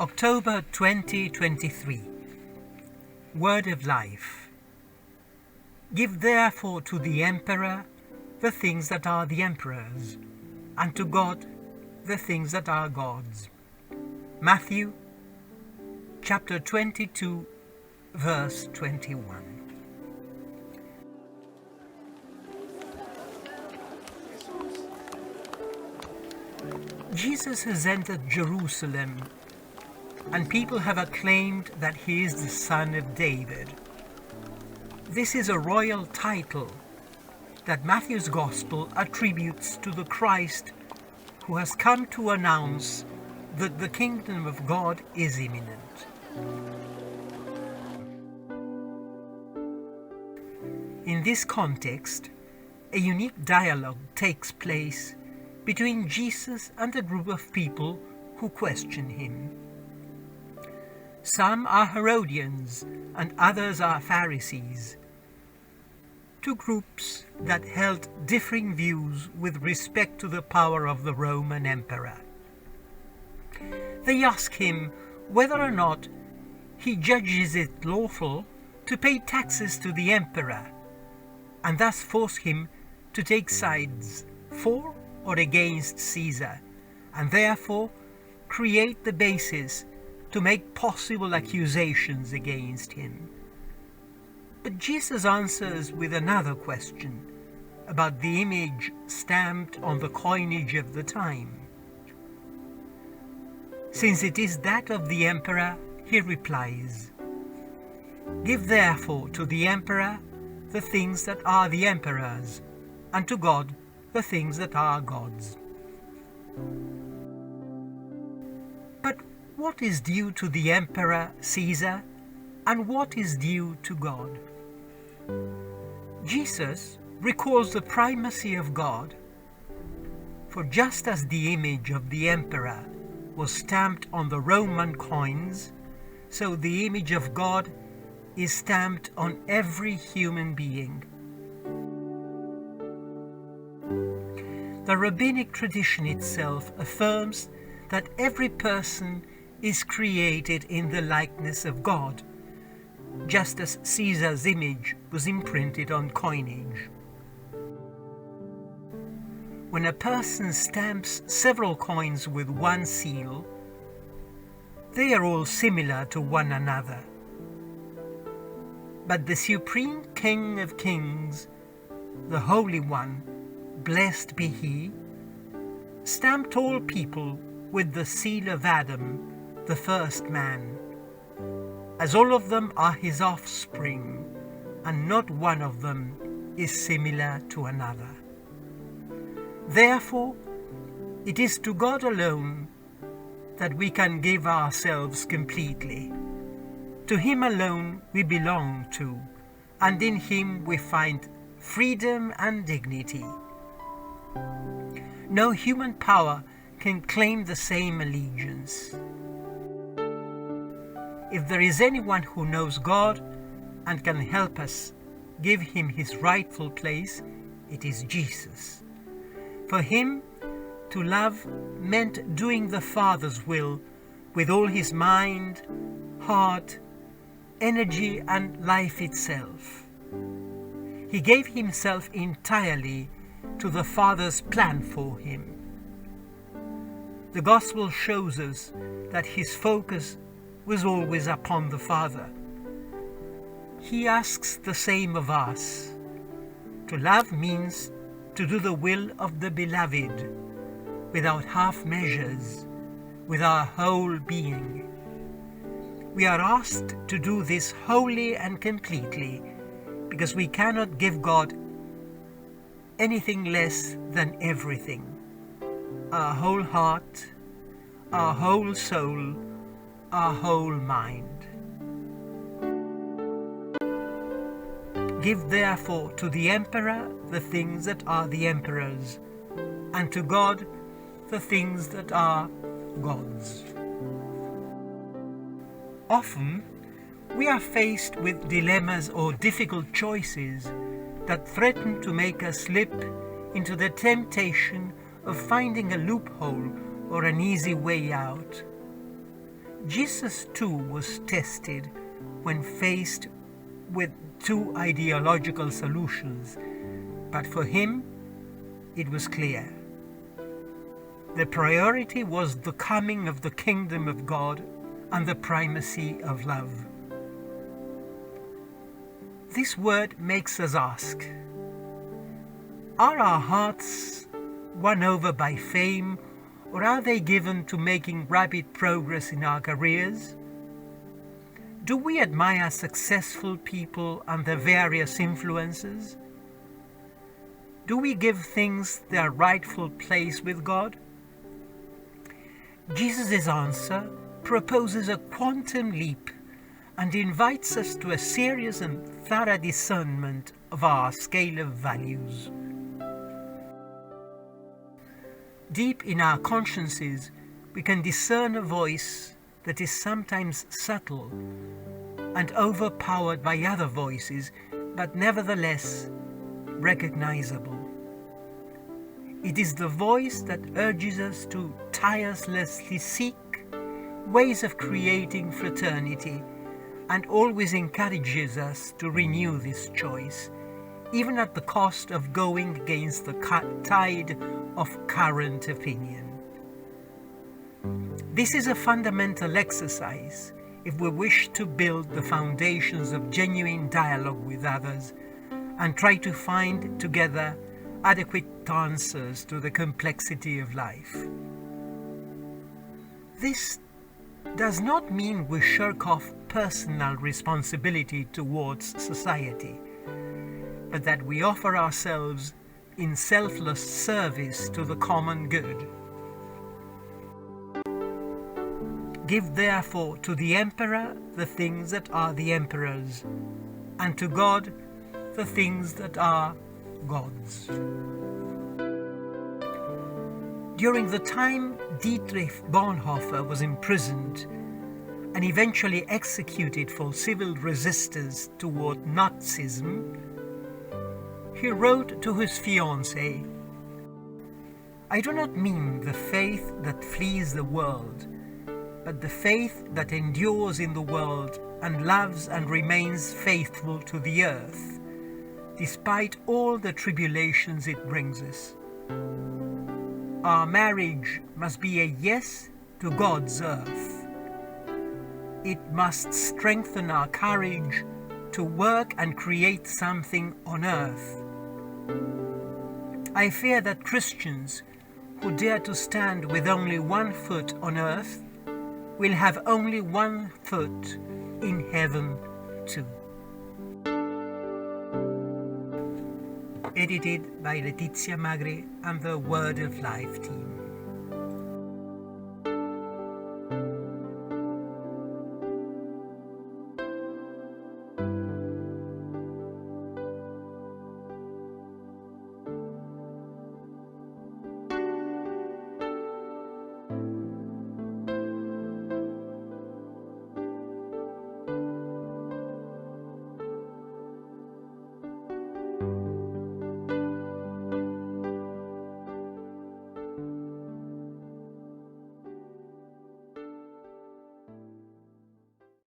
October 2023. Word of Life. Give therefore to the emperor the things that are the emperor's, and to God the things that are God's. Matthew chapter 22, verse 21. Jesus has entered Jerusalem, and people have acclaimed that he is the son of David. This is a royal title that Matthew's Gospel attributes to the Christ who has come to announce that the kingdom of God is imminent. In this context, a unique dialogue takes place between Jesus and a group of people who question him. Some are Herodians and others are Pharisees, two groups that held differing views with respect to the power of the Roman emperor. They ask him whether or not he judges it lawful to pay taxes to the emperor, and thus force him to take sides for or against Caesar, and therefore create the basis to make possible accusations against him. But Jesus answers with another question about the image stamped on the coinage of the time. Since it is that of the emperor, he replies, "Give therefore to the emperor the things that are the emperor's, and to God the things that are God's." But what is due to the emperor Caesar, and what is due to God? Jesus recalls the primacy of God, for just as the image of the emperor was stamped on the Roman coins, so the image of God is stamped on every human being. The rabbinic tradition itself affirms that every person is created in the likeness of God, just as Caesar's image was imprinted on coinage. When a person stamps several coins with one seal, they are all similar to one another. But the Supreme King of Kings, the Holy One, blessed be He, stamped all people with the seal of Adam, the first man, as all of them are his offspring, and not one of them is similar to another. Therefore, it is to God alone that we can give ourselves completely. To Him alone we belong to, and in Him we find freedom and dignity. No human power can claim the same allegiance. If there is anyone who knows God and can help us give Him His rightful place, it is Jesus. For Him, to love meant doing the Father's will with all His mind, heart, energy, and life itself. He gave Himself entirely to the Father's plan for Him. The Gospel shows us that His focus was always upon the Father. He asks the same of us. To love means to do the will of the Beloved, without half measures, with our whole being. We are asked to do this wholly and completely, because we cannot give God anything less than everything. Our whole heart, our whole soul, our whole mind. Give therefore to the emperor the things that are the emperor's, and to God the things that are God's. Often we are faced with dilemmas or difficult choices that threaten to make us slip into the temptation of finding a loophole or an easy way out. Jesus too was tested when faced with two ideological solutions, but for him it was clear. The priority was the coming of the kingdom of God and the primacy of love. This word makes us ask, are our hearts won over by fame, or are they given to making rapid progress in our careers? Do we admire successful people and their various influences? Do we give things their rightful place with God? Jesus' answer proposes a quantum leap and invites us to a serious and thorough discernment of our scale of values. Deep in our consciences, we can discern a voice that is sometimes subtle and overpowered by other voices, but nevertheless recognizable. It is the voice that urges us to tirelessly seek ways of creating fraternity and always encourages us to renew this choice, even at the cost of going against the tide of current opinion. This is a fundamental exercise if we wish to build the foundations of genuine dialogue with others and try to find together adequate answers to the complexity of life. This does not mean we shirk off personal responsibility towards society, but that we offer ourselves in selfless service to the common good. Give therefore to the emperor the things that are the emperor's, and to God the things that are God's. During the time Dietrich Bonhoeffer was imprisoned and eventually executed for civil resistance toward Nazism, he wrote to his fiancée, "I do not mean the faith that flees the world, but the faith that endures in the world and loves and remains faithful to the earth, despite all the tribulations it brings us. Our marriage must be a yes to God's earth. It must strengthen our courage to work and create something on earth. I fear that Christians who dare to stand with only one foot on earth will have only one foot in heaven too." Edited by Letizia Magri and the Word of Life team.